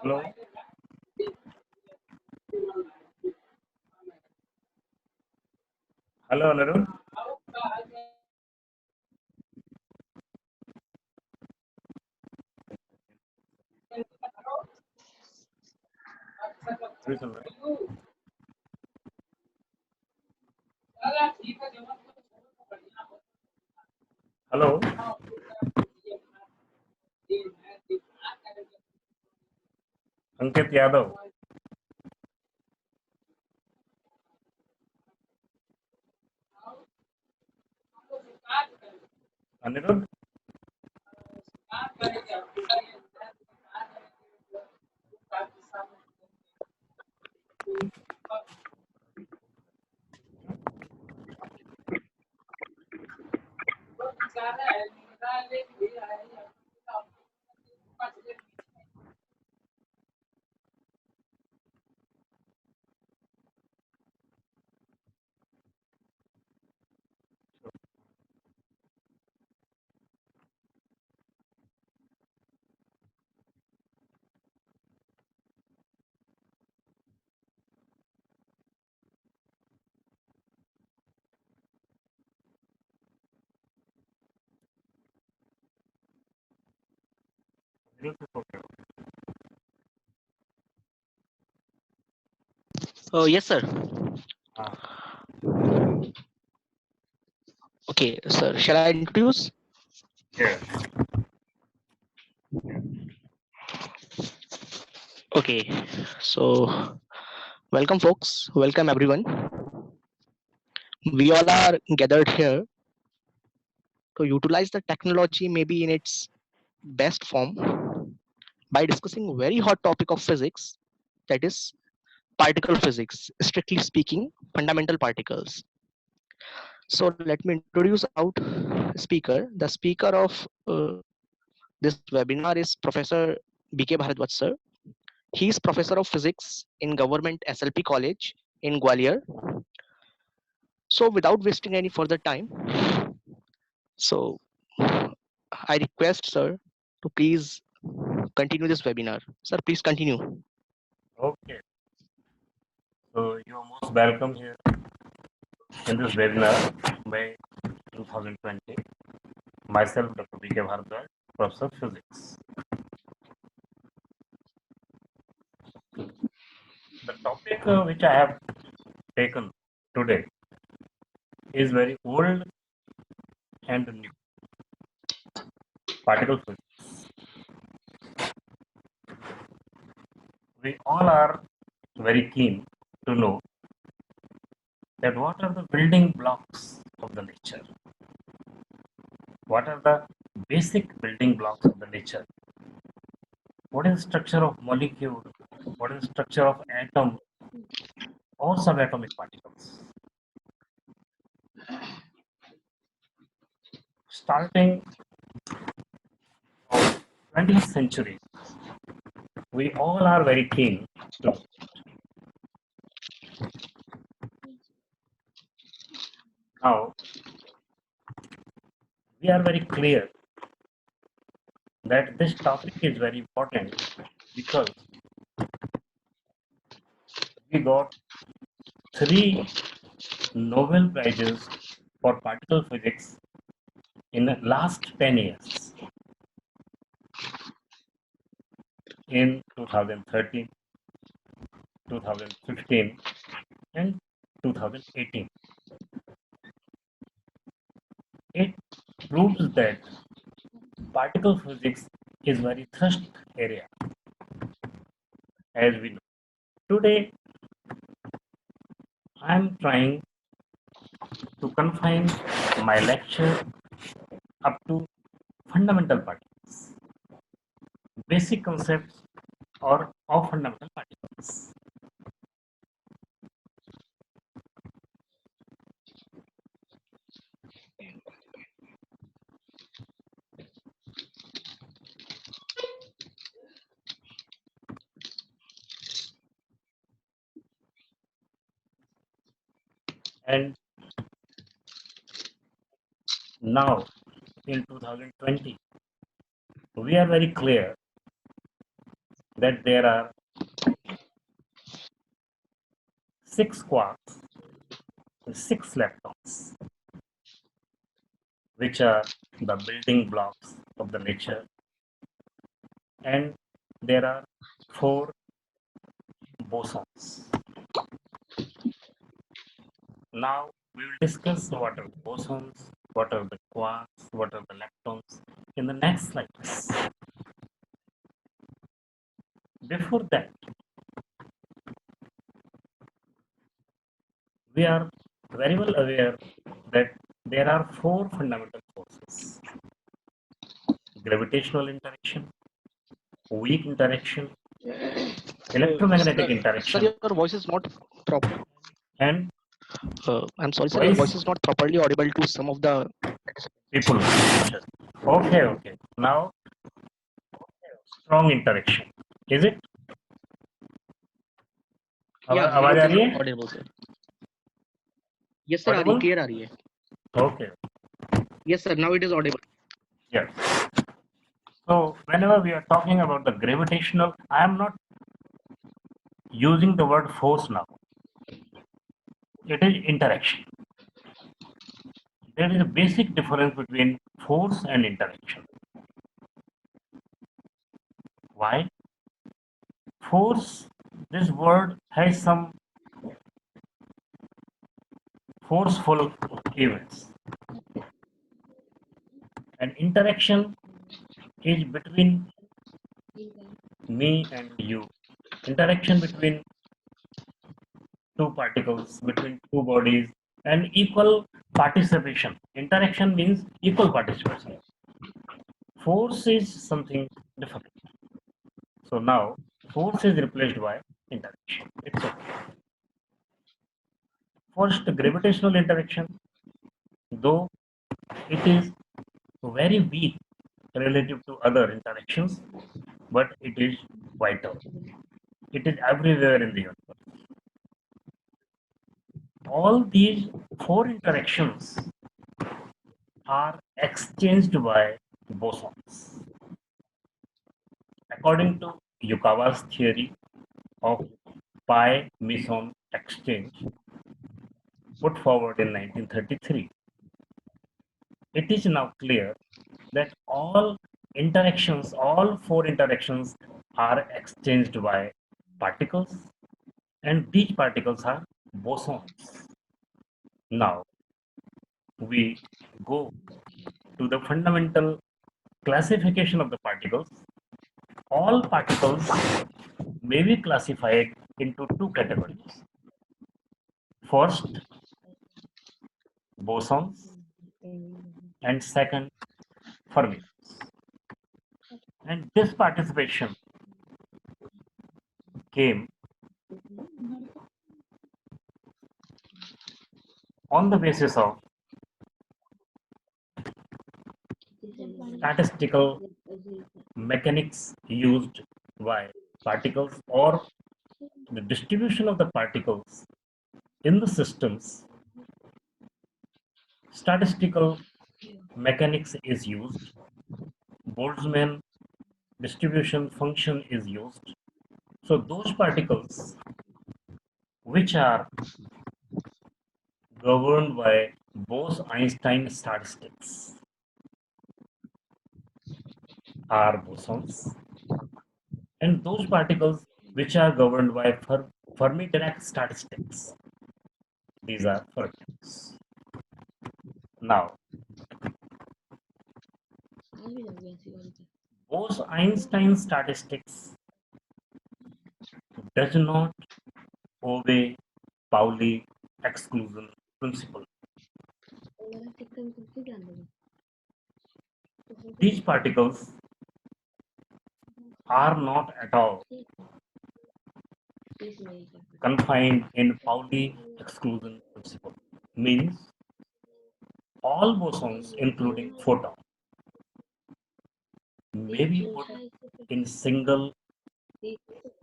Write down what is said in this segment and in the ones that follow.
Hello. Hello, Anirudh. Please, Anirudh. Hello. Ankit Yadav. Anirudh. Anirudh is okay. Oh, yes, sir. Ah, Okay, sir. Shall I introduce? yes. Okay. So, welcome, folks. Welcome, everyone. We all are gathered here to utilize the technology maybe in its best form by discussing very hot topic of physics, that is particle physics, strictly speaking, fundamental particles. So let me introduce out speaker. The speaker of this webinar is Professor BK Bharadwaj sir. He is Professor of Physics in Government SLP College in Gwalior. So without wasting any further time, so I request sir to please continue this webinar. Sir, please continue. Okay. So you are most welcome here in this webinar by 2020. Myself, Dr. B.K. Bharadwaj, Professor of Physics. The topic which I have taken today is very old and new. Particle physics. We all are very keen to know that what are the building blocks of the nature? What are the basic building blocks of the nature? What is the structure of molecule? What is the structure of atom or subatomic particles? Starting from 20th century, we all are very keen to now we are very clear that this topic is very important because we got 3 Nobel Prizes for particle physics in the last 10 years. In 2013, 2015, and 2018. It proves that particle physics is very thrust area, as we know. Today, I am trying to confine my lecture up to fundamental particles, basic concepts or of fundamental particles. And now in 2020, we are very clear that there are 6 quarks, 6 leptons, which are the building blocks of the nature, and there are 4 bosons. Now we will discuss what are the bosons, what are the quarks, what are the leptons in the next slides. Before that, we are very well aware that there are 4 fundamental forces: gravitational interaction, weak interaction, electromagnetic Sir, interaction, your voice is not proper. and I'm sorry, sir, your voice is not properly audible to some of the people. Okay. Now, strong interaction. Is it? Yeah, now आवाज it uh is रही है? audible, sir. Yes, sir, Audible? clear आ रही है. Okay. Yes, sir, now it is audible. Yes. So whenever we are talking about the gravitational, I am not using the word force now. It is interaction. There is a basic difference between force and interaction. Why? Force, this word has some forceful events. And interaction is between me and you. Interaction between two particles, between two bodies, and equal participation. Interaction means equal participation. Force is something different. So now force is replaced by interaction. It's okay. First, gravitational interaction, though it is very weak relative to other interactions, but it is vital. It is everywhere in the universe. All these 4 interactions are exchanged by bosons. According to Yukawa's theory of pi meson exchange, put forward in 1933, it is now clear that all interactions, all 4 interactions are exchanged by particles, and these particles are bosons. Now we go to the fundamental classification of the particles. All particles may be classified into 2 categories. First, bosons, and second, fermions. And this participation came on the basis of statistical mechanics used by particles, or the distribution of the particles in the systems. Statistical mechanics is used. Boltzmann distribution function is used. So those particles which are governed by Bose-Einstein statistics are bosons, and those particles which are governed by Fermi-Dirac statistics, these are fermions. Now, Bose-Einstein statistics does not obey Pauli exclusion principle. These particles are not at all confined in Pauli exclusion principle. Means all bosons, including photon, may be put in single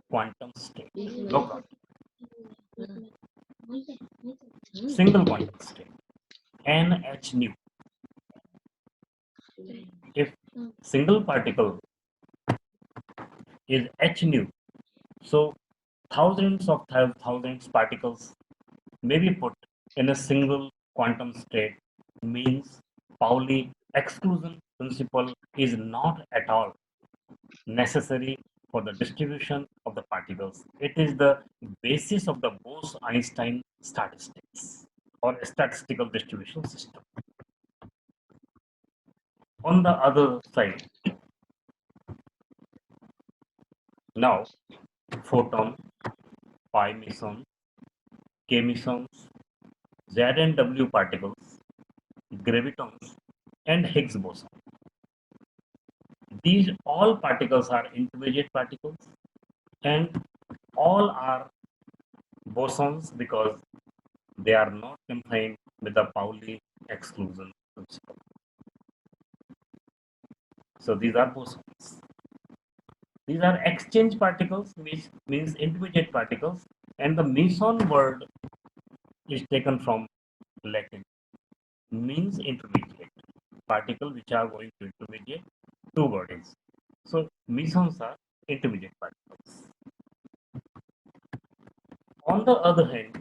quantum state. Look out. Single quantum state, NH nu. If single particle is h nu, so thousands of thousands particles may be put in a single quantum state, means Pauli exclusion principle is not at all necessary for the distribution of the particles. It is the basis of the Bose-Einstein statistics or statistical distribution system. On the other side, now photon, pi meson, k mesons, Z and W particles, gravitons, and Higgs boson. These all particles are intermediate particles and all are bosons because they are not confined with the Pauli exclusion principle. So these are bosons. These are exchange particles, which means intermediate particles, and the meson word is taken from Latin, means intermediate particle which are going to intermediate two bodies. So mesons are intermediate particles. On the other hand,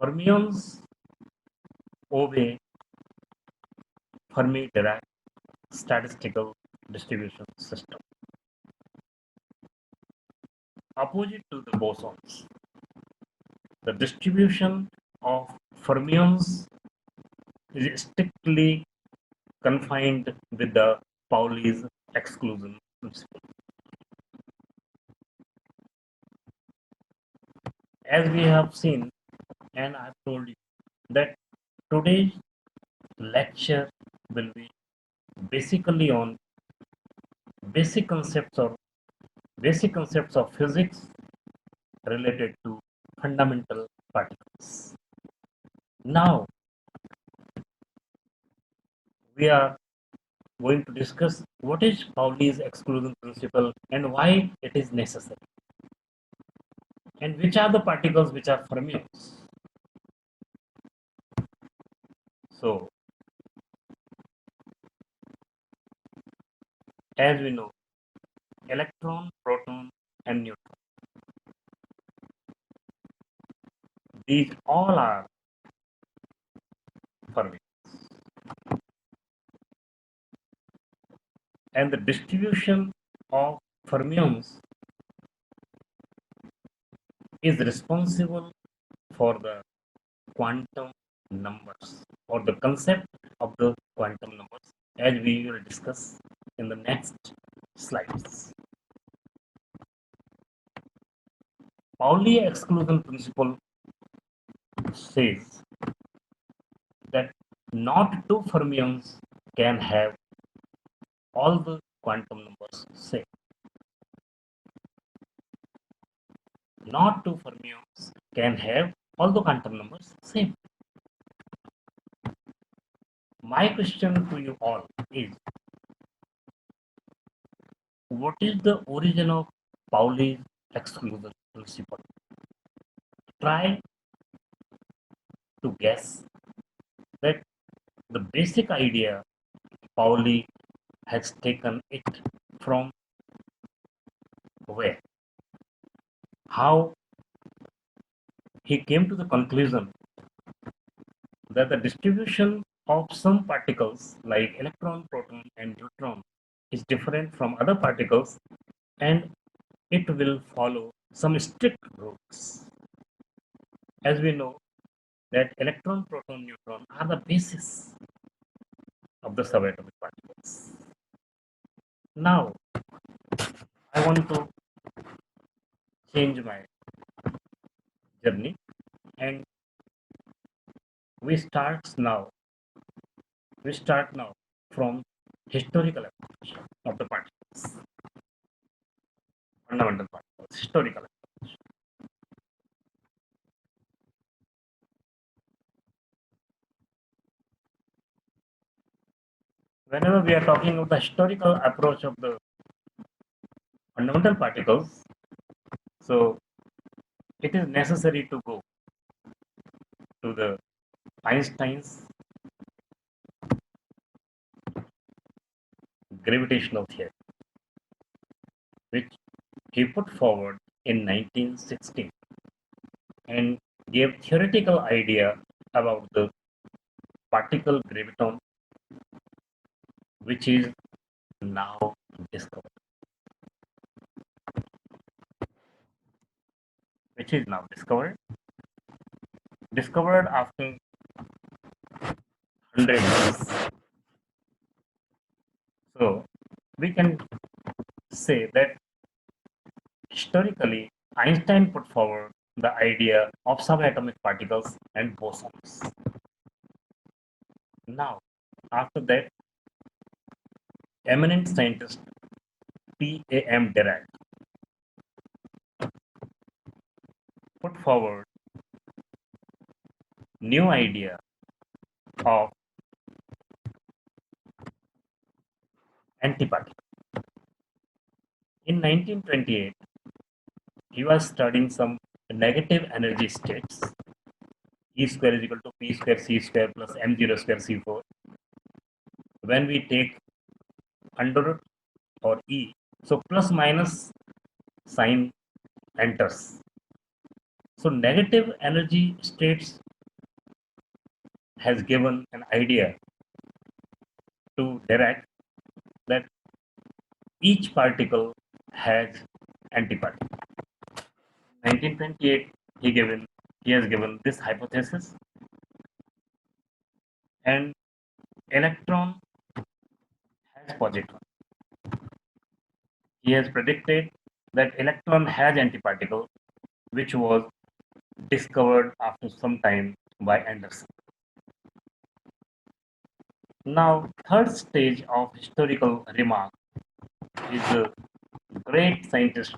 fermions obey Fermi-Dirac statistical distribution system. Opposite to the bosons, the distribution of fermions is strictly confined with the Pauli's exclusion principle. As we have seen, and I've told you that today's lecture will be basically on basic concepts of physics related to fundamental particles. Now we are going to discuss what is Pauli's exclusion principle and why it is necessary, and which are the particles which are fermions. So, as we know, electron, proton, and neutron, these all are fermions. And the distribution of fermions is responsible for the quantum numbers or the concept of the quantum numbers, as we will discuss in the next slides. Pauli exclusion principle says that not two fermions can have all the quantum numbers same. Not two fermions can have all the quantum numbers same. My question to you all is, what is the origin of Pauli's exclusion principle? Try to guess that the basic idea Pauli has taken it from where? How he came to the conclusion that the distribution of some particles like electron, proton, and neutron is different from other particles, and it will follow some strict rules. As we know that electron, proton, neutron are the basis of the subatomic particles. Now, I want to change my journey, and we start now from historical approach of the particles, fundamental particles, historical approach. Whenever we are talking about the historical approach of the fundamental particles, so it is necessary to go to the Einstein's gravitational theory, which he put forward in 1916 and gave theoretical idea about the particle graviton, which is now discovered. Which is now discovered after 100 years. So we can say that historically Einstein put forward the idea of subatomic particles and bosons. Now, after that, eminent scientist P.A.M. Dirac put forward new idea of antiparticle. In 1928, he was studying some negative energy states. E square is equal to P square C square plus M0 square C4. When we take under root or E, so plus minus sign enters. So negative energy states has given an idea to Dirac that each particle has antiparticle. 1928, he has given this hypothesis, and electron has positron. He has predicted that electron has antiparticle, which was discovered after some time by Anderson. Now, third stage of historical remark is the great scientist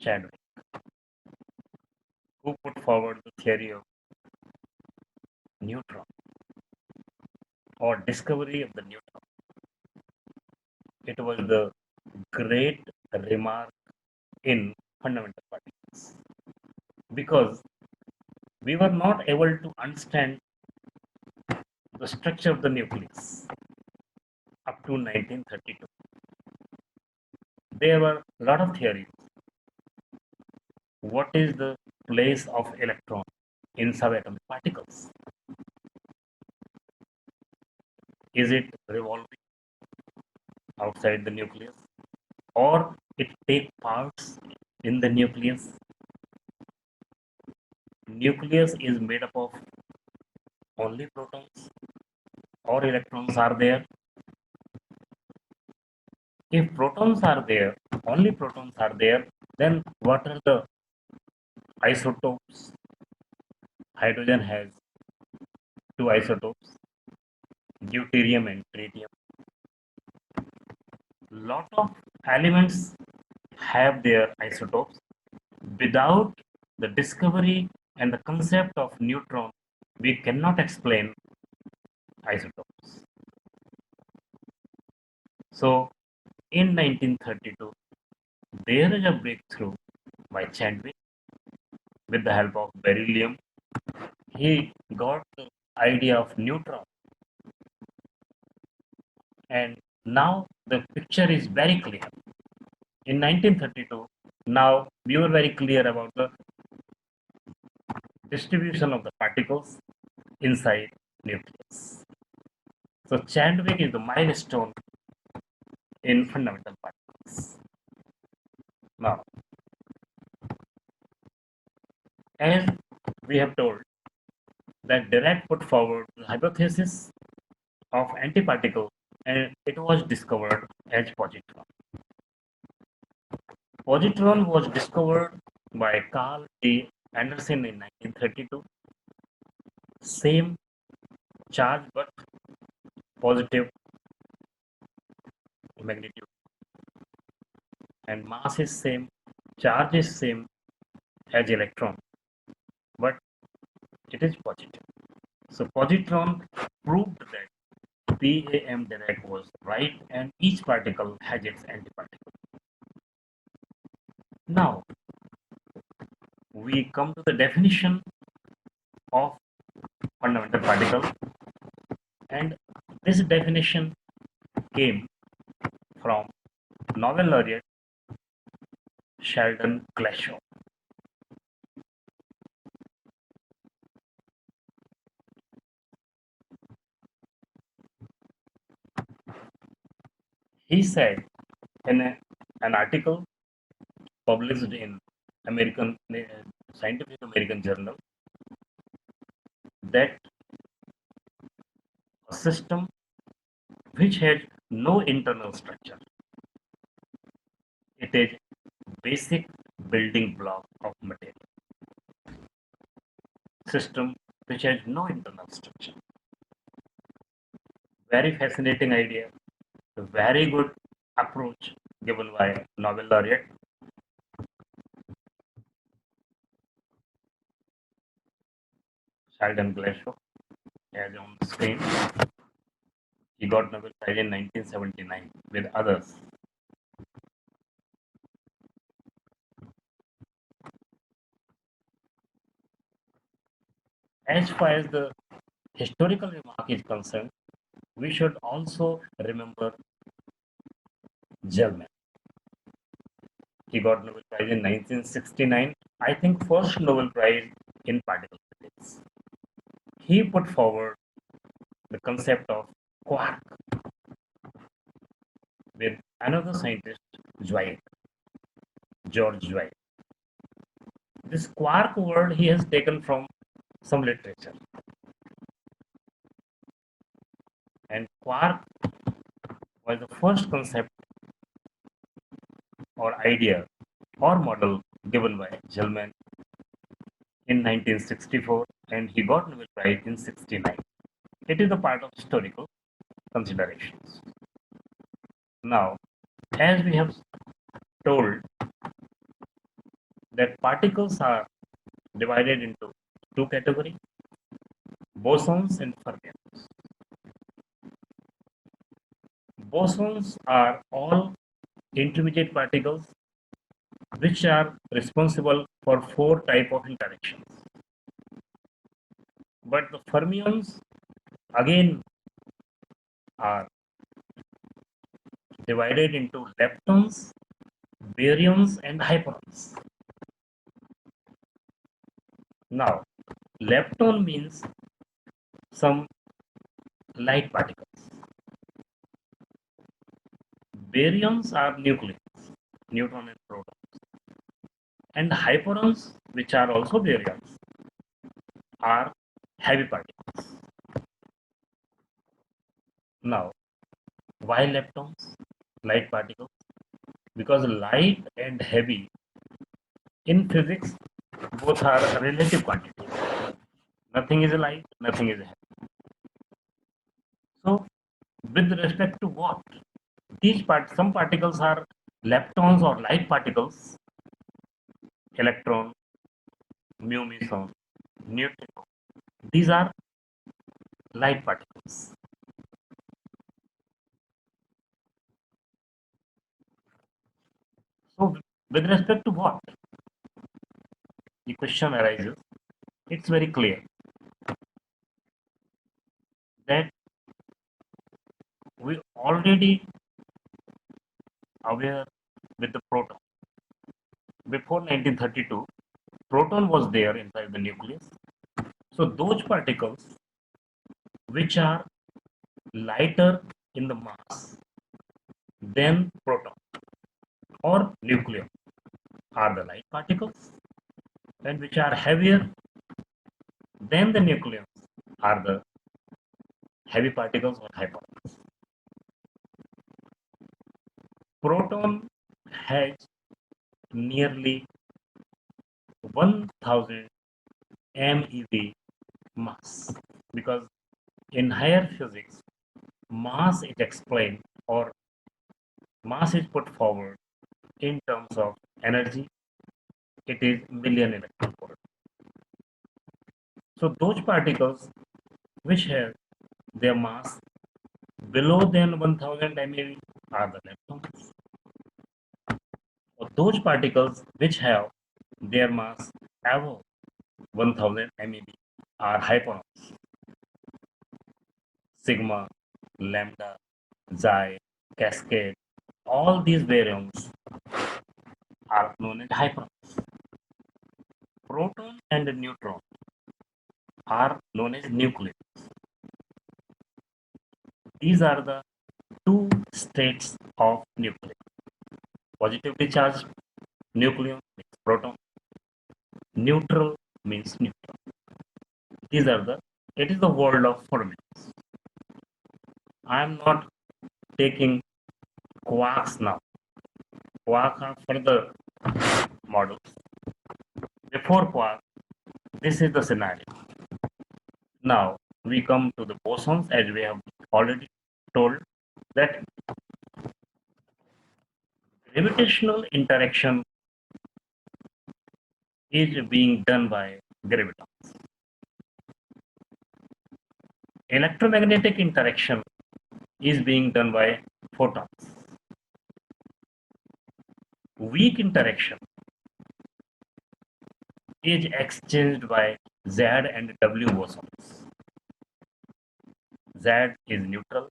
Chadwick, who put forward the theory of neutron or discovery of the neutron. It was the great remark in fundamental particles because we were not able to understand the structure of the nucleus up to 1932. There were a lot of theories. What is the place of electron in subatomic particles? Is it revolving outside the nucleus, or it take parts in the nucleus? Nucleus is made up of only protons, or electrons are there? If protons are there, only protons are there, then what are the isotopes? Hydrogen has two isotopes, deuterium and tritium. Lot of elements have their isotopes. Without the discovery and the concept of neutron, we cannot explain isotopes. So in 1932, there is a breakthrough by Chadwick with the help of beryllium. He got the idea of neutron, and now the picture is very clear. In 1932, now we were very clear about the distribution of the particles inside nucleus. So Chadwick is the milestone in fundamental particles. Now, as we have told that Dirac put forward the hypothesis of antiparticle, and it was discovered as positron. Positron was discovered by Carl D. Anderson in 1932. Same charge but positive magnitude, and mass is same, charge is same as electron, but it is positive. So positron proved that P.A.M. Dirac was right, and each particle has its antiparticle. Now we come to the definition of fundamental particle, and this definition came from Nobel laureate Sheldon Glashow. He said in an article published in American Scientific American Journal that a system which has no internal structure, it is basic building block of material. System which has no internal structure. Very fascinating idea, a very good approach given by Nobel laureate. Sheldon Glashow, as on the screen. He got Nobel Prize in 1979 with others. As far as the historical remark is concerned, we should also remember Gelman. He got Nobel Prize in 1969, I think first Nobel Prize in particle physics. He put forward the concept of quark with another scientist, Zweig, George Zweig. This quark word he has taken from some literature. And quark was the first concept or idea or model given by Gelman in 1964, and he got Nobel Prize in 69. It is a part of historical considerations. Now, as we have told that particles are divided into two categories, bosons and fermions. Bosons are all intermediate particles which are responsible for four types of interactions. But the fermions again are divided into leptons, baryons, and hyperons. Now, lepton means some light particles. Baryons are nucleons, neutron and protons. And hyperons, which are also baryons, are heavy particles. Now, why leptons, light particles? Because light and heavy in physics both are relative quantities. Nothing is light, nothing is heavy. So, with respect to what? Some particles are leptons or light particles, electron, mu meson, neutrino. These are light particles. So, with respect to what? The question arises. It's very clear that we already aware with the proton. Before 1932, proton was there inside the nucleus. So those particles which are lighter in the mass than proton or nucleon are the light particles, and which are heavier than the nucleons are the heavy particles or hyperons. Proton has nearly 1000 MeV mass, because in higher physics mass is explained or mass is put forward in terms of energy. It is million electron volt. So those particles which have their mass below than 1000 MeV are the leptons. Those particles which have their mass above 1000 MeV are hyperons. Sigma, lambda, xi, cascade, all these baryons are known as hyperons. Proton and neutron are known as nucleons. These are the two states of nucleus. Positively charged nucleon means proton, neutral means neutron. These are it is the world of formulas. I am not taking quarks now. Quark are further models. Before quark, this is the scenario. Now we come to the bosons, as we have already told that gravitational interaction is being done by gravitons. Electromagnetic interaction is being done by photons. Weak interaction is exchanged by Z and W bosons. Z is neutral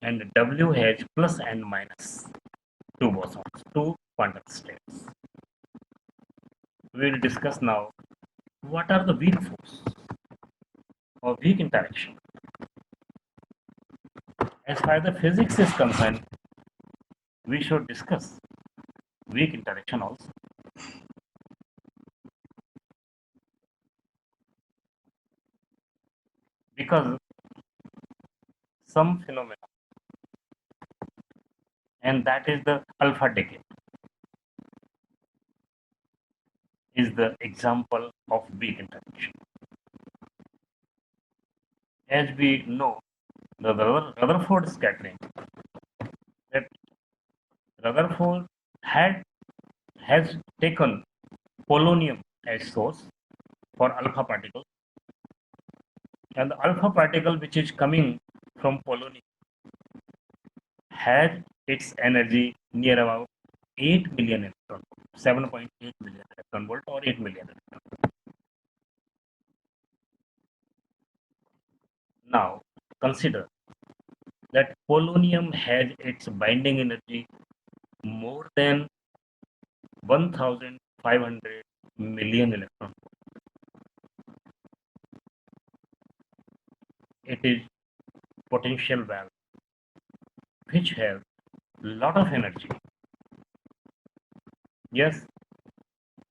and W has plus and minus two bosons, two quantum states. We will discuss now what are the weak force or weak interaction. As far as the physics is concerned, we should discuss weak interaction also. Because some phenomena, and that is the alpha decay, is the example of weak interaction. As we know, the Rutherford scattering, that Rutherford has taken polonium as source for alpha particle, and the alpha particle which is coming from polonium has its energy near about 8 million electron volt, 7.8 million electron volt or 8 million electron volt. Now consider that polonium has its binding energy more than 1500 million electron volt. It is potential valve which have lot of energy. Yes,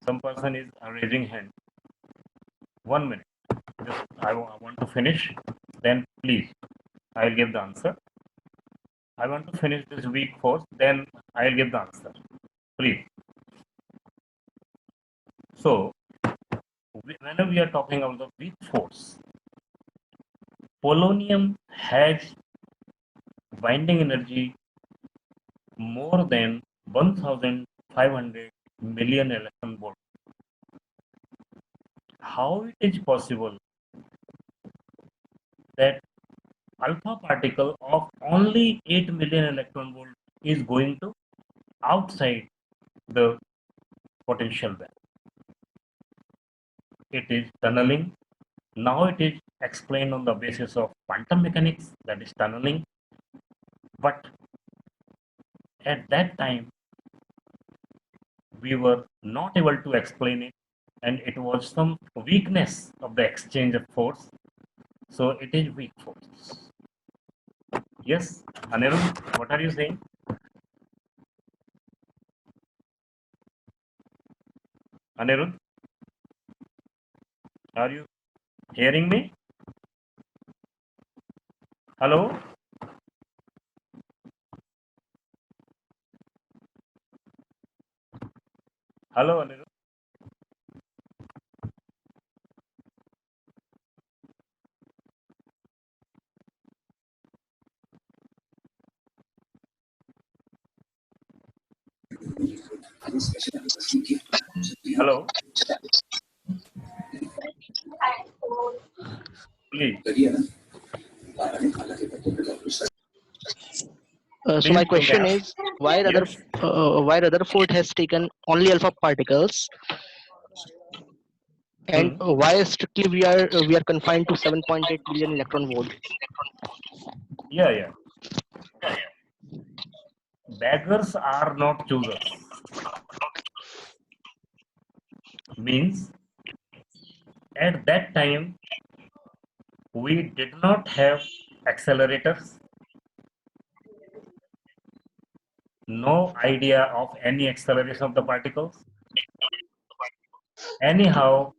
some person is raising hand. 1 minute. Just I want to finish. Then please, I'll give the answer. I want to finish this weak force. Then I'll give the answer. Please. So, whenever we are talking about the weak force, polonium has binding energy more than 1500 million electron volt. How it is possible that alpha particle of only 8 million electron volt is going to outside the potential band? It is tunneling. Now it is explained on the basis of quantum mechanics, that is tunneling. But at that time, we were not able to explain it, and it was some weakness of the exchange of force. So it is weak force. Yes, Anirudh, what are you saying? Anirudh, are you hearing me? Hello? Hello, Anirudh. Hello? Please. So my Please, question Umesh. is why Yes. Rutherford has taken only alpha particles, and why strictly we are confined to 7.8 billion electron volt? Yeah. beggars are not choosers. Means at that time we did not have accelerators, no idea of any acceleration of the particles. Anyhow,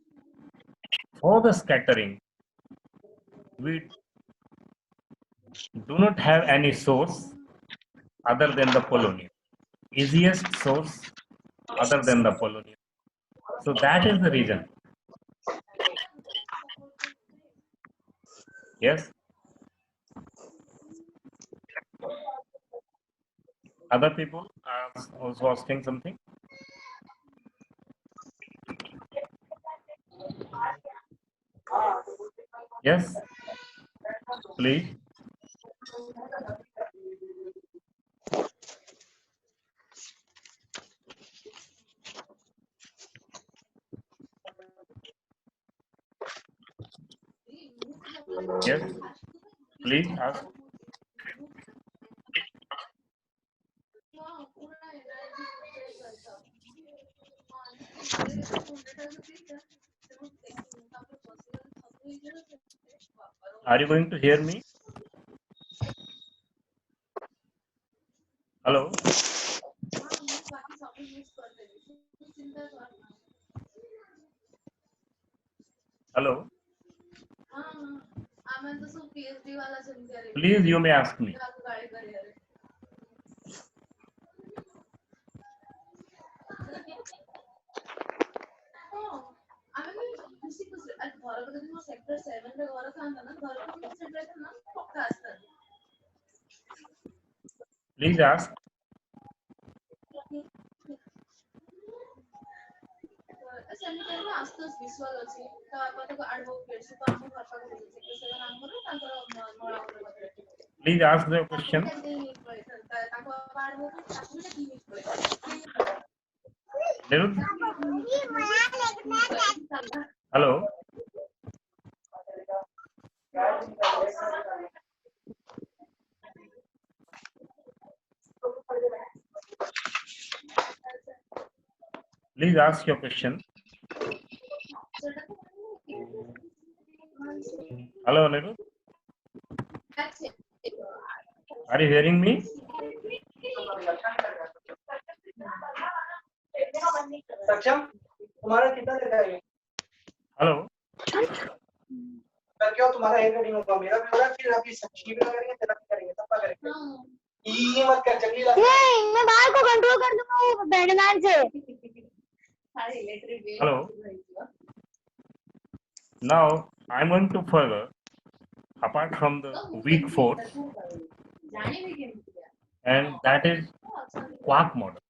for the scattering, we do not have any source other than the polonium. Easiest source other than the polonium. So that is the reason. Yes. Other people are also asking something. Yes, please. Yes, please ask. Are you going to hear me? Hello? Hello? Please, you may ask me. Please ask. Please ask the question. Nirud? Hello? Please ask your question. Hello, Nirud? Are you hearing me? सक्षम तुम्हारा कितना देर का है Hello? कल क्या तुम्हारा hair cutting होगा मेरा भी होगा फिर अभी सक्षी भी करेंगे तेरा भी करेंगे सबका करेंगे ये मत कर चली नहीं मैं बाहर को कंट्रोल कर दूंगा वो बैंडमैन से Hello? Now, I'm going to further, apart from the weak force, and that is quark model.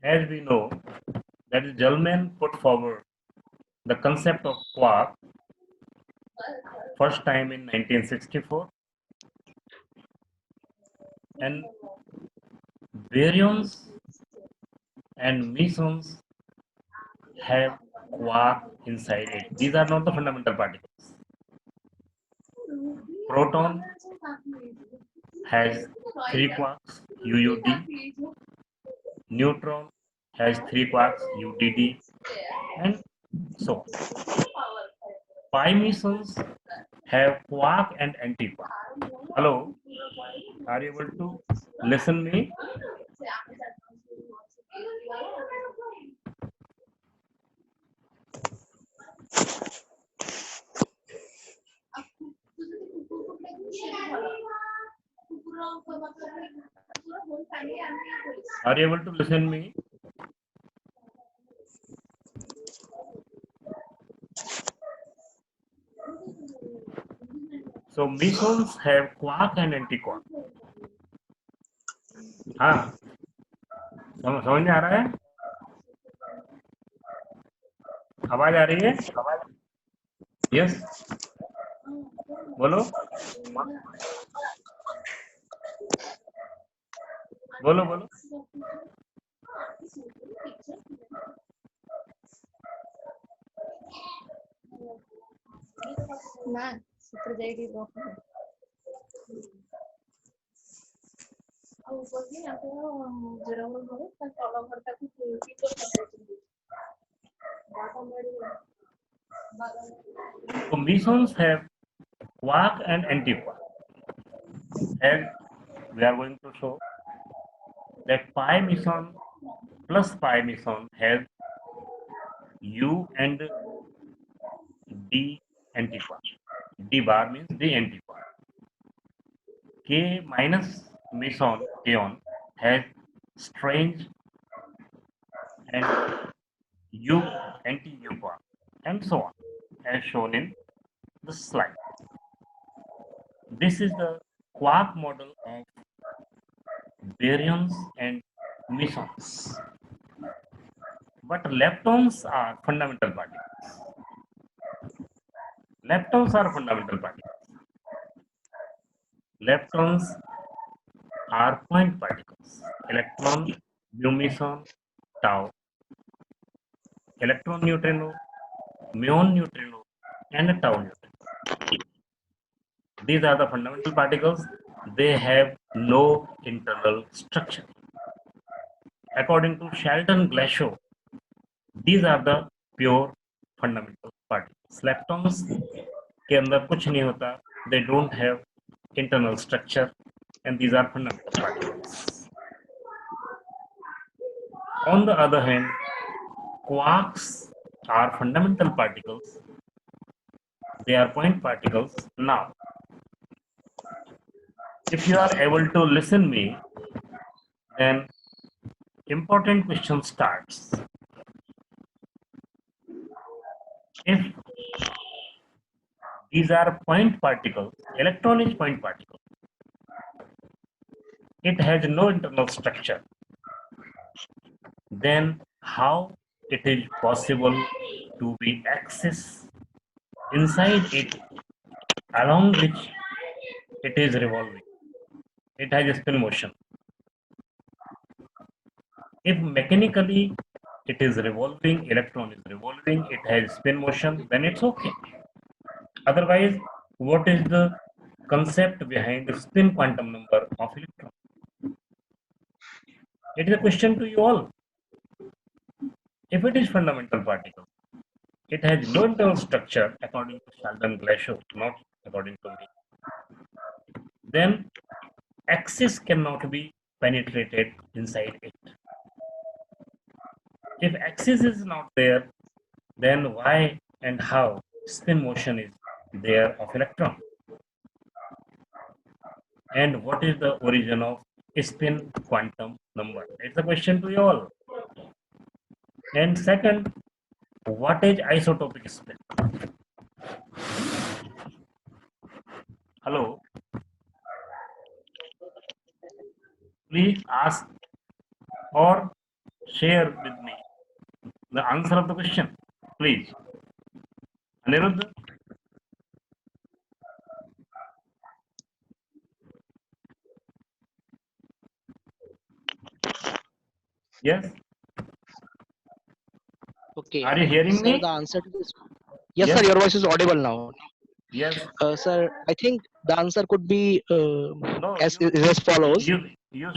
As we know, that is Gelman put forward the concept of quark first time in 1964, and baryons and mesons have quark inside it. These are not the fundamental particles. Proton has 3 quarks, UUD. Neutron has 3 quarks, UDD, and so on. Pi mesons have quark and antiquark. Hello, are you able to listen me? Are you able to listen me? So mesons have quark and antiquark. हाँ, समझ में आ रहा है? आवाज आ रही है? Yes, बोलो बोलो बोलो. ना सूत्र जाएगी वो So mesons have quark and antiquark. And we are going to show that pi meson plus pi meson has U and D antiquark. D bar means D antiquark. K minus meson kaon has strange and U anti-U quark, and so on, as shown in the slide. This is the quark model of baryons and mesons. But leptons are fundamental particles. Leptons are fundamental particles. Leptons are point particles. Electron, mu meson, tau. Electron neutrino, muon neutrino, and tau neutrino. These are the fundamental particles. They have no internal structure. According to Shelton-Glashow, these are the pure fundamental particles. Leptons के अंदर कुछ नहीं होता. They don't have internal structure, and these are fundamental particles. On the other hand, quarks are fundamental particles. They are point particles. Now, if you are able to listen me, then important question starts. If these are point particles, electron is point particle. It has no internal structure. Then how it is possible to be axis inside it along which it is revolving? It has a spin motion. If mechanically it is revolving, electron is revolving, it has spin motion, then it's okay. Otherwise, what is the concept behind the spin quantum number of electron? It is a question to you all. If it is fundamental particle, it has no internal structure according to Shelton-Glashow, not according to me. Then axis cannot be penetrated inside it. If axis is not there, then why and how spin motion is there of electron? And what is the origin of spin quantum number? It's a question to you all. And second, what is isotopic spin? Hello? Please ask or share with me the answer of the question, please. Aniruddha? Yes? Okay. Are you hearing Sir, me? the answer to this. Yes, Yes. sir, your voice is audible now. Yes. Sir, I think the answer could be No, as follows. you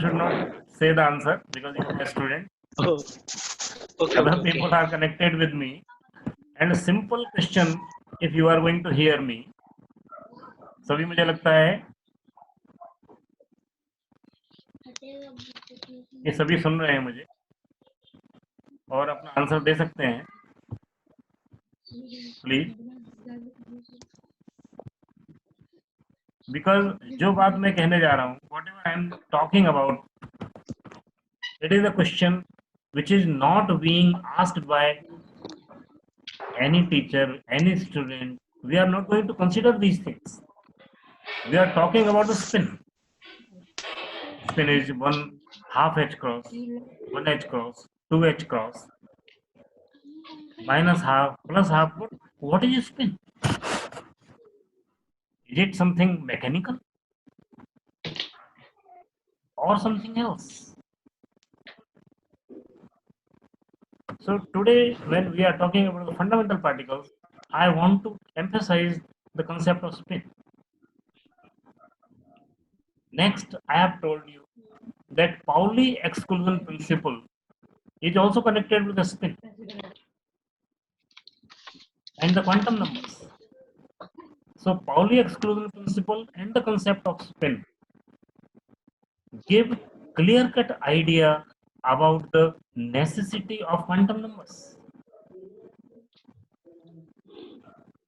should not say the answer because you are a student. Oh, okay, Other okay, people okay. are connected with me. And a simple question, if you are going to hear me, सभी मुझे लगता है ये सभी सुन रहे हैं मुझे और अपना आंसर दे सकते हैं प्लीज. बिकॉज जो बात मैं कहने जा रहा हूँ, what ever I am talking about, it is a question which is not being asked by any teacher, any student. We are not going to consider these things. We are talking about the spin. Spin is 1/2 h cross, 1 h cross, 2 h cross, minus half, plus half. What is spin? Is it something mechanical or something else? So today, when we are talking about the fundamental particles, I want to emphasize the concept of spin. Next, I have told you that Pauli exclusion principle is also connected with the spin and the quantum numbers. So Pauli exclusion principle and the concept of spin give clear-cut idea about the necessity of quantum numbers.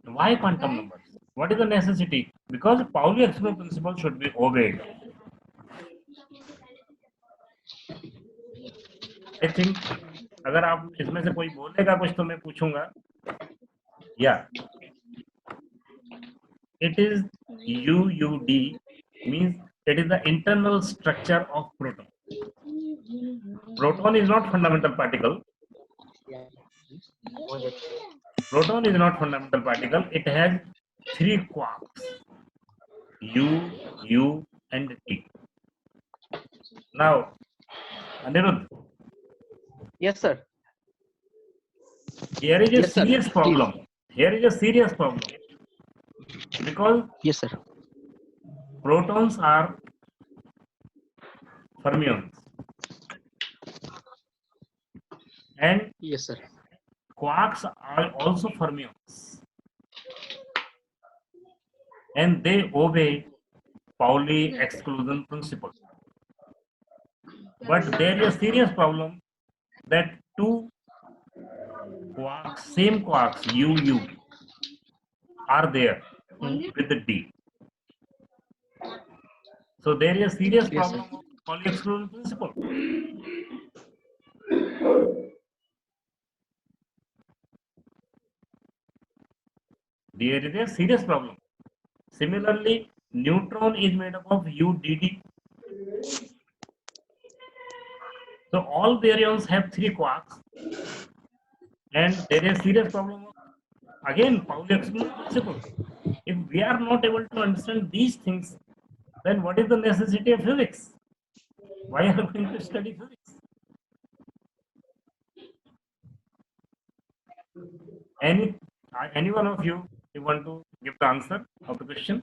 Why quantum numbers? What is the necessity? Because Pauli exclusion principle should be obeyed. I think अगर आप इसमें से कोई बोलेगा कुछ तो मैं पूछूंगा. Yeah, it is UUD means it is the internal structure of proton. Proton is not fundamental particle. Proton is not fundamental particle. It has 3 quarks, U, U, and T. Now, Anirudh, Yes, sir. here is a Yes, sir. serious problem. Here is a serious problem because Yes, sir. protons are fermions and Yes, sir. quarks are also fermions, and they obey Pauli exclusion principle. But there is a serious problem that two quarks, same quarks, UU, are there with the D. So there is a serious Yes, sir. problem of Pauli exclusion principle. There is a serious problem. Similarly, neutron is made up of UDD. So all baryons have 3 quarks, and there is a serious problem of, again, Pauli exclusion principle. If we are not able to understand these things, then what is the necessity of physics? Why are we going to study physics? Any one of you want to give the answer of the question?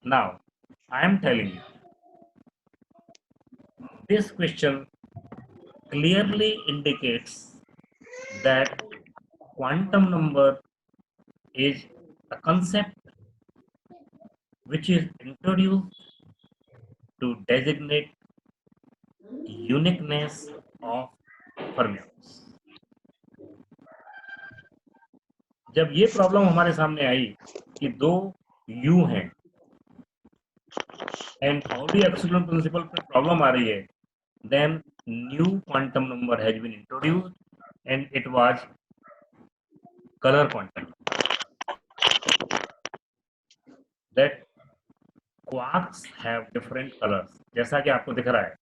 Now, I am telling you, this question clearly indicates that quantum number is a concept which is introduced to designate uniqueness of fermions. जब ये problem हमारे सामने आई कि दो U हैं and Pauli exclusion principle पे problem आ रही है, then new quantum number has been introduced and it was color quantum. That quarks have different colors. जैसा कि आपको दिख रहा है,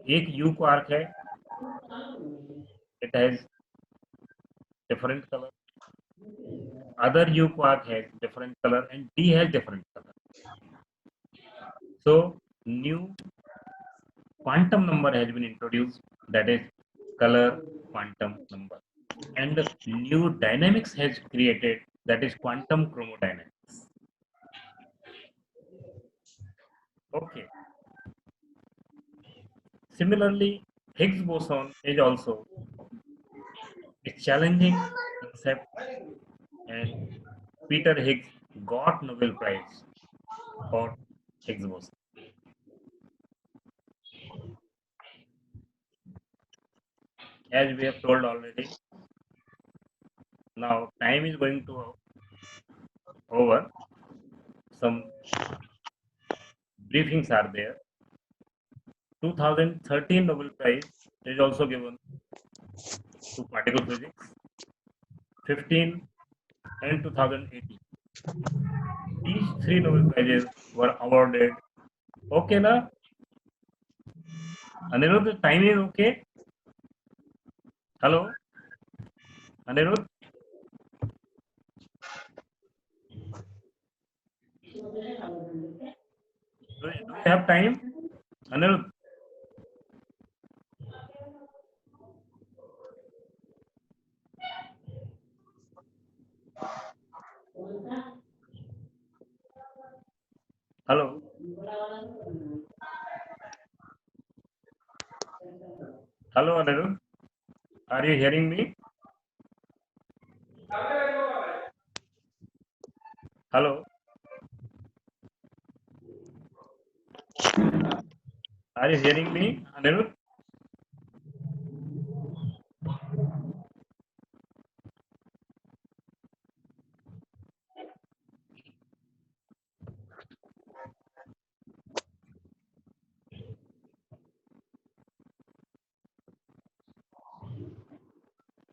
एक U quark है, it has different color. Other U quark has different color and D has different color. So new quantum number has been introduced, that is color quantum number, and new dynamics has created, that is quantum chromodynamics. Okay. Similarly, Higgs boson is also a challenging concept, and Peter Higgs got Nobel Prize for Higgs boson. As we have told already, now time is going to over. Some briefings are there. 2013 Nobel Prize is also given to particle physics. 15 and 2018. These 3 Nobel Prizes were awarded. Okay, na? Anirudh, time is okay? Hello? Anirudh? Do you have time? Anirudh? Hello. Hello, Anirudh. Are you hearing me? Hello. Are you hearing me, Anirudh?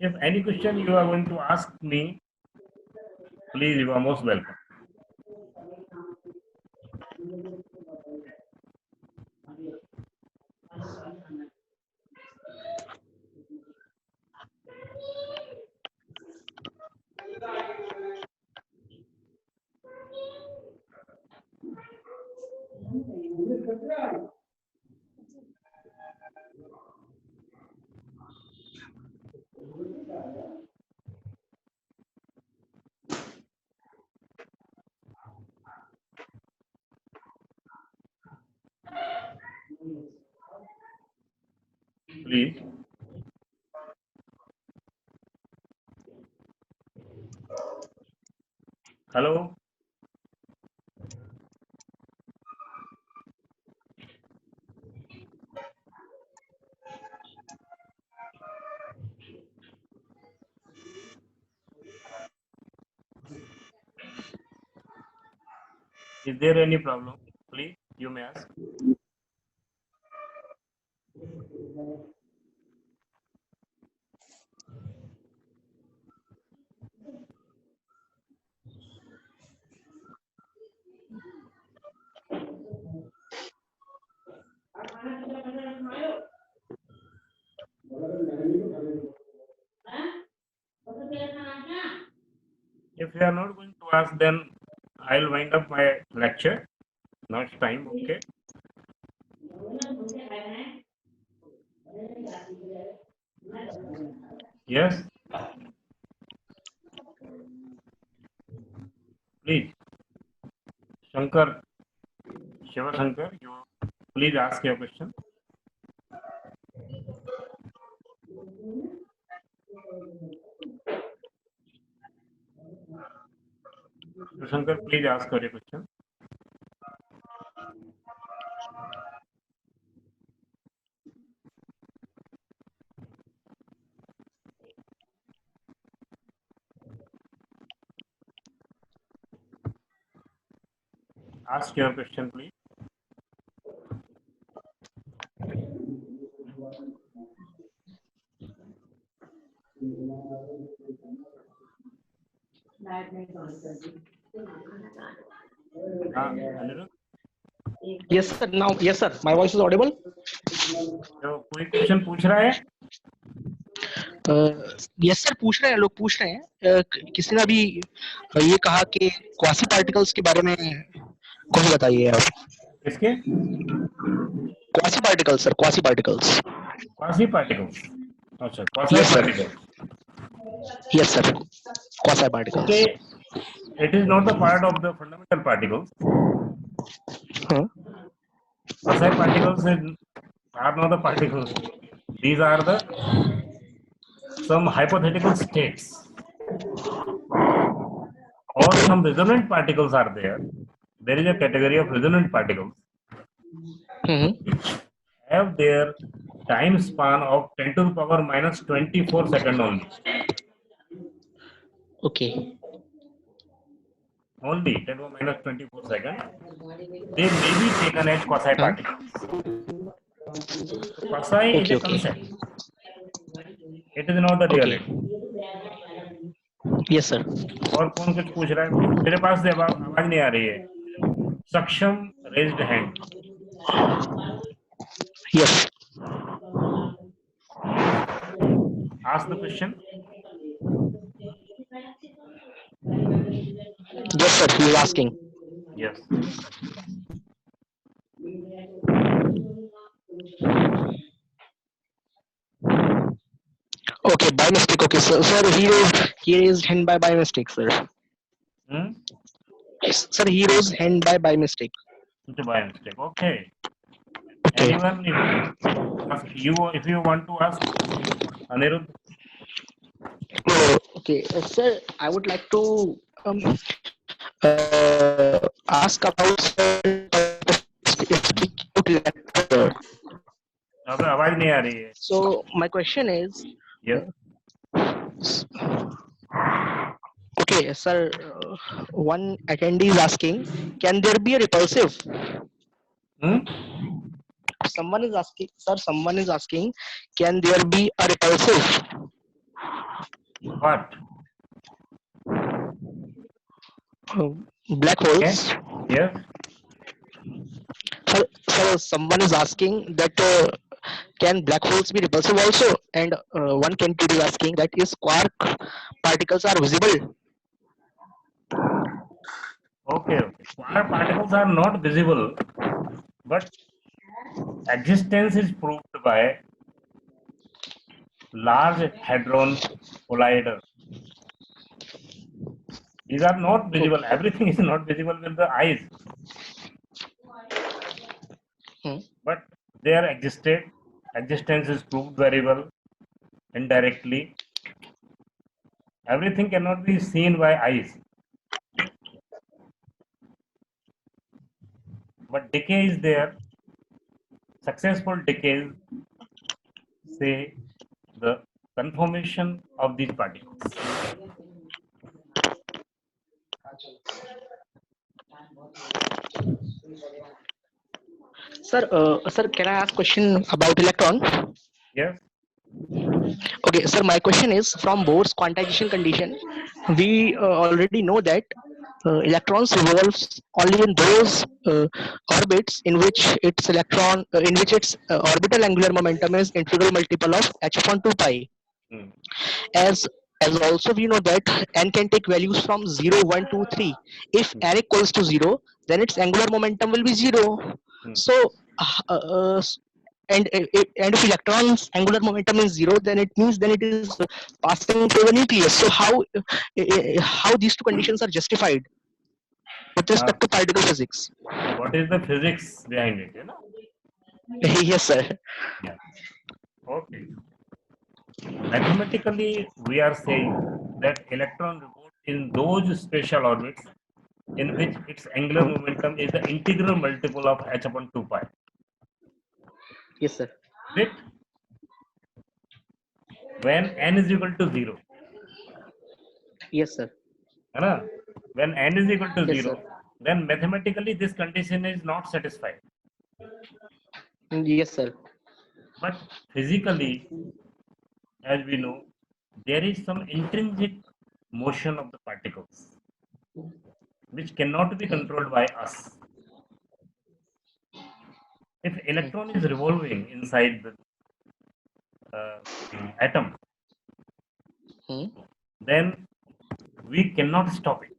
If any question you are going to ask me, please, you are most welcome. Please. Hello. Is there any problem? Please, you may ask. If you are not going to ask, then I'll wind up my lecture. Now it's time, okay? Yes? Please. Shankar, Shiva Shankar, you please ask your question. Shiva Shankar, please ask your question. Ask your question, please. Anirudh, Yes, sir. Now, yes, sir. My voice is audible. तो कोई question पूछ रहा है? Yes sir, पूछ रहे हैं, लोग पूछ रहे हैं। किसी ने अभी ये कहा कि क्वासी पार्टिकल्स के बारे में कुछ बताइए आप। किसके? Quasi particles sir, quasi particles. Quasi particles. अच्छा, quasi Yes, sir. Particles. Yes, sir. Quasi particles. Okay, it is not the part of the fundamental particles. Quasi particles are not the particles. These are the some hypothetical states, or some resonant particles are there. There is a category of resonant particles which have their time span of 10 to the power minus 24 second only. Okay. Only 10 to the power minus 24 second. They may be taken as quasi particles. Quasi is a concept. It is not the reality. Yes, sir. और कौन कुछ पूछ रहा है? मेरे पास से आवाज नहीं आ रही है. सक्षम raised hand. Yes. Ask the question. Yes, sir. He is asking. Yes. Okay, by mistake. Okay, so sir, he raised hand by mistake, sir. Sir, he raised hand by mistake. by mistake. Okay. Okay. Anyone, if you want to ask, Anirudh? Okay, sir, I would like to ask about speaking about electrode. अब आवाज नहीं आ रही है. So my question is, Yes. okay, sir, one attendee is asking, can there be a repulsive? Hmm? Someone is asking, sir, someone is asking, can there be a repulsive? What? Black holes? Yes. Sir, someone is asking that can black holes be repulsive also? And one candidate is asking that is quark particles are visible? Okay. Quark particles are not visible, but existence is proved by large hadron collider. These are not visible. Everything is not visible with the eyes. But their existence is proved very well indirectly. Everything cannot be seen by eyes. But decay is there. Successful decays say the conformation of these particles. Sir, can I ask question about electron? Yes. Okay, sir, my question is from Bohr's quantization condition, we already know that electrons revolves only in those orbits in which its orbital angular momentum is integral multiple of h upon 2 pi. Hmm. As also we know that n can take values from 0, 1, 2, 3. If n equals to 0, then its angular momentum will be 0. So and if electron's angular momentum is 0, then it means then it is passing through the nucleus. So how these two conditions are justified with respect to particle physics? What is the physics behind it? You know? Yes, sir. Yeah. Okay. Mathematically, we are saying that electron revolves in those special orbits in which its angular momentum is the integral multiple of h upon 2 pi. Yes, sir. With when n is equal to 0. Yes, sir. When n is equal to Yes, 0, sir. then mathematically this condition is not satisfied. Yes, sir. But physically, as we know, there is some intrinsic motion of the particles which cannot be controlled by us. If electron is revolving inside the atom, then we cannot stop it.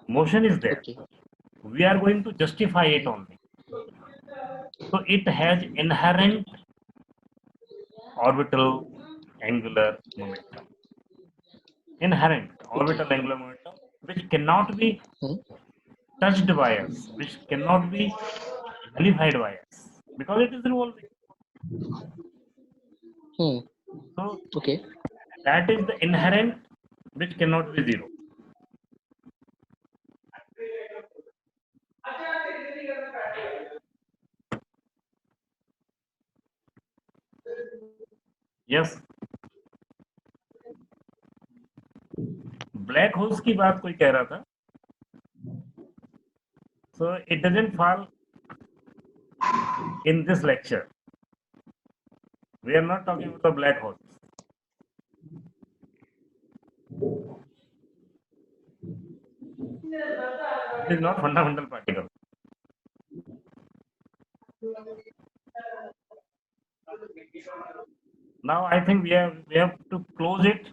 Motion is there. Okay. We are going to justify it only. So it has inherent orbital angular momentum. Inherent orbital angular momentum, which cannot be touched by us, which cannot be nullified by us, because it is revolving. So Okay. that is the inherent which cannot be zero. Yes. Black holes की बात कोई कह रहा था. So it doesn't fall in this lecture. We are not talking about the black holes. It is not fundamental particle. Now I think we have to close it.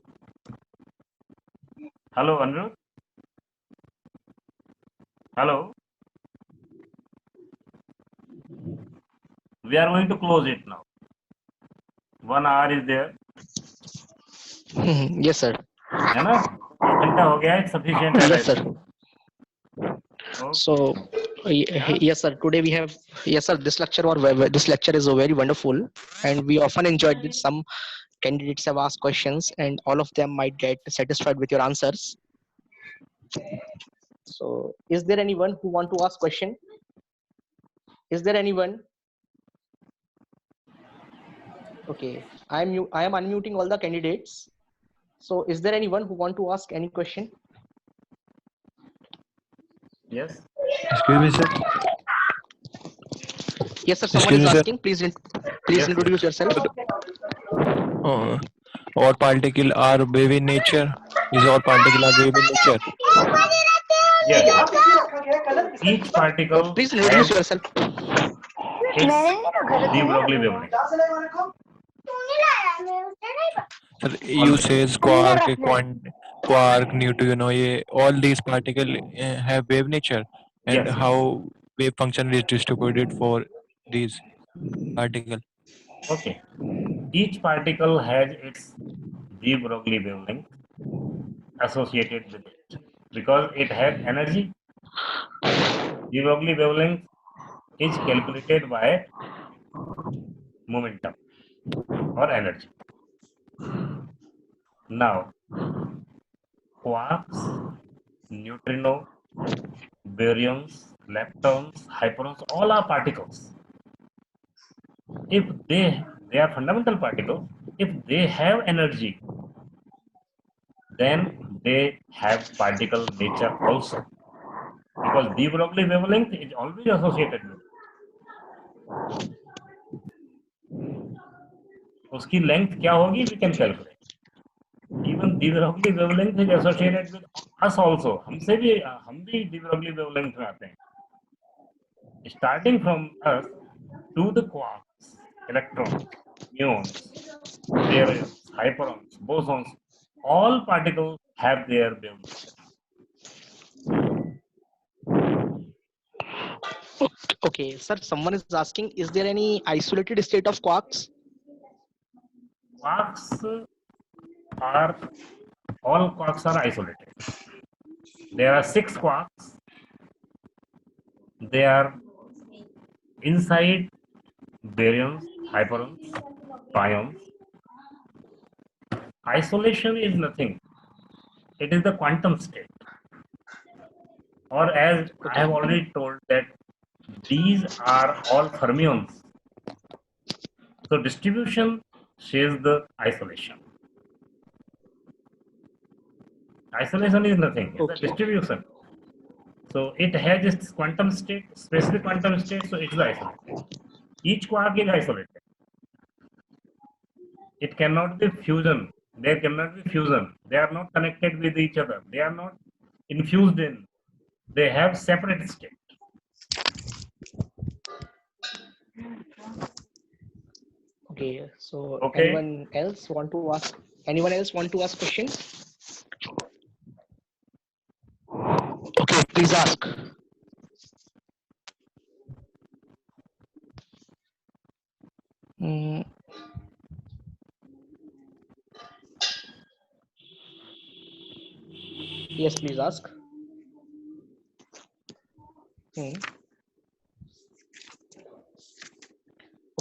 Hello, Anirudh. Hello. We are going to close it now. 1 hour is there. Yes, sir. है ना? 1 घंटा हो गया है, sufficient है. Yes, sir. So yes sir, today we have, yes sir, this lecture this lecture is very wonderful, and we often enjoyed with some candidates have asked questions, and all of them might get satisfied with your answers. So is there anyone who want to ask question? Is there anyone? Okay, I am unmuting all the candidates. So is there anyone who want to ask any question? Yes. Excuse me, sir. Yes sir, someone Excuse is me, sir. asking. Please Yes, introduce yourself. All particles are wave in nature. Is all particles are wave in nature? yes. यहाँ पे क्यों रखा गया है colour किसका Each particle Please introduce has yourself. its मैंने नहीं रखा था, de तूने Broglie रखा था। wavelength. कहाँ से लाए वाले को तूने लाया, मैं उसने नहीं पता। Sir, you Always. says तुमने quark, रखना। quark, neutrino, all these particles have wave nature, and Yes, yes. how wave function is distributed for these particles. Okay. Each particle has its de Broglie wavelength associated with it because it has energy. De Broglie wavelength is calculated by momentum or energy. Now, quarks, neutrino, baryons, leptons, hyperons, all are particles. If they are fundamental particles, if they have energy, then they have particle nature also. Because de Broglie wavelength is always associated with it. उसकी length क्या होगी? We can calculate. Even de Broglie wavelength is associated with us also. हम भी de Broglie wavelength में आते हैं. Starting from us to the quarks, electrons, muons, baryons, hyperons, bosons, all particles have their wavelength. Okay, sir, someone is asking, is there any isolated state of quarks? Quarks are, all quarks are isolated. There are 6 quarks. They are inside baryons, hyperons, pions. Isolation is nothing. It is the quantum state. Or as I have already told that these are all fermions. So distribution says the isolation. Isolation is nothing. It's a distribution. So it has its quantum state, specific quantum state, so it is isolated. Each quark is isolated. It cannot be fusion. There cannot be fusion. They are not connected with each other. They are not infused in. They have separate state. Okay, so Okay. anyone else want to ask? Anyone else want to ask question? Okay, please ask. Mm. Yes, please ask. Hmm.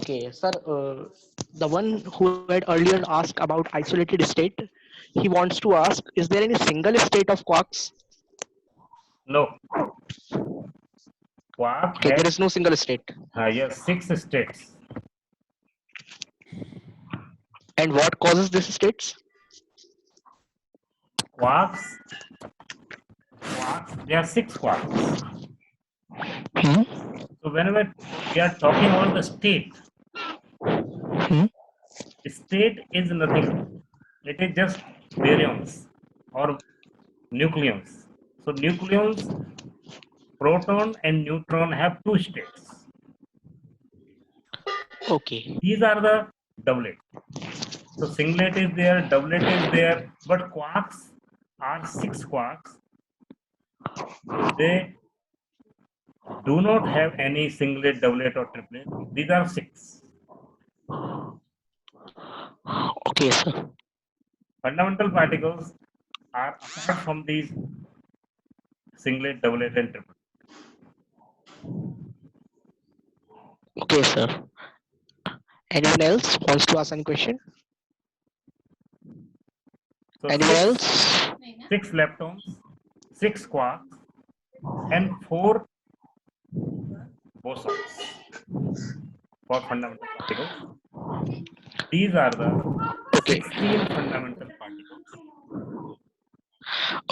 Okay, sir, the one who had earlier asked about isolated state, he wants to ask, is there any single state of quarks? No. Quark Okay, there has is no single state. yes, 6 states. And what causes these states? Quarks, there are 6 quarks. Hmm. So whenever we are talking about the state, Hmm. state is nothing. It is just baryons or nucleons. So nucleons, proton and neutron have 2 states. Okay. These are the doublets. So singlet is there, doublet is there, but quarks are 6 quarks. They do not have any singlet, doublet or triplet. These are 6. Okay, sir. Fundamental particles are apart from these singlet, doublet and triplet. Okay, sir. Anyone else wants to ask any question? So Anyone else? six leptons, six quarks, and four bosons for fundamental particles. These are the Okay. 16 fundamental particles.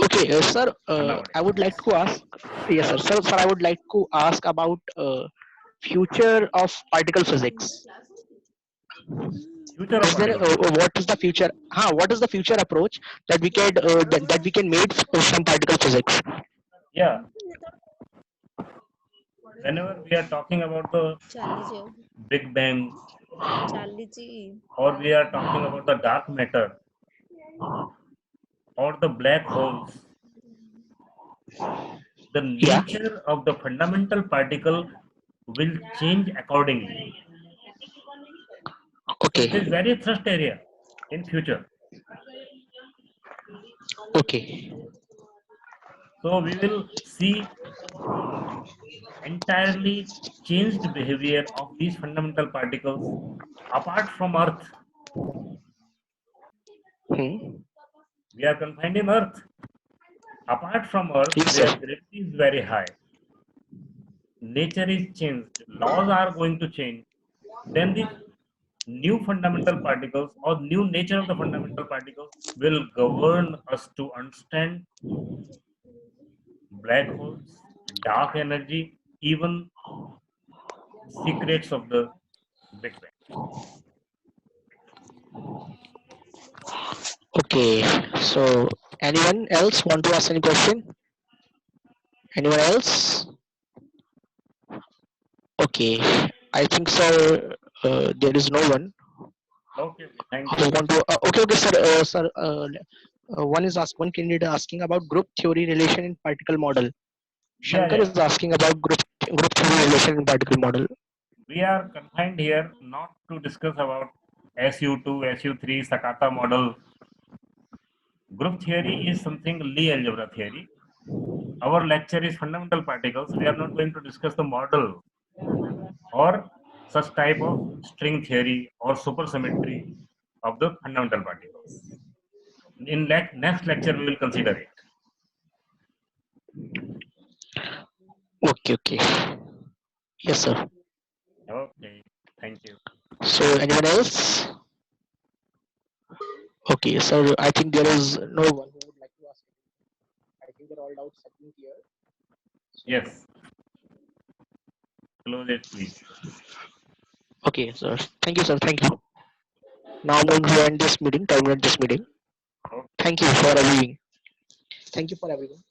Okay, sir. Nowadays. I would like to ask. Yes, sir. Sir, I would like to ask about future of particle physics. Future of Is there particle physics. what is the future? What is the future approach that we can that we can make from particle physics? Yeah. Whenever we are talking about the Big Bang, or we are talking about the dark matter, or the black holes, the Yeah. nature of the fundamental particle will change accordingly. So Okay. it is very thrust area in future. Okay. So we will see entirely changed behavior of these fundamental particles apart from Earth. Hmm. We are confined in Earth. Apart from Earth, Yes, their sir. gravity is very high. Nature is changed. Laws are going to change. Then these new fundamental particles or new nature of the fundamental particles will govern us to understand black holes, dark energy, even secrets of the Big Bang. Okay. So, anyone else want to ask any question? Anyone else? Okay. I think, sir, there is no one Okay, thank who you. want to. Okay, sir. One candidate asking about group theory relation in particle model. Shankar Yeah. is asking about group theory relation in particle model. We are confined here not to discuss about SU2, SU3, Sakata model. Group theory is something Lie algebra theory. Our lecture is fundamental particles. We are not going to discuss the model or such type of string theory or supersymmetry of the fundamental particles. In next lecture, we will consider it. Okay. Yes, sir. Okay, thank you. So, anyone else? Okay, sir. I think there is no one who would like to ask. I think they're all doubts have been clear. So, Yes. Close it, please. okay, sir. Thank you, sir. Thank you. Now I'm going to end this meeting, terminate this meeting. Okay. Thank you for everything. Thank you for everyone.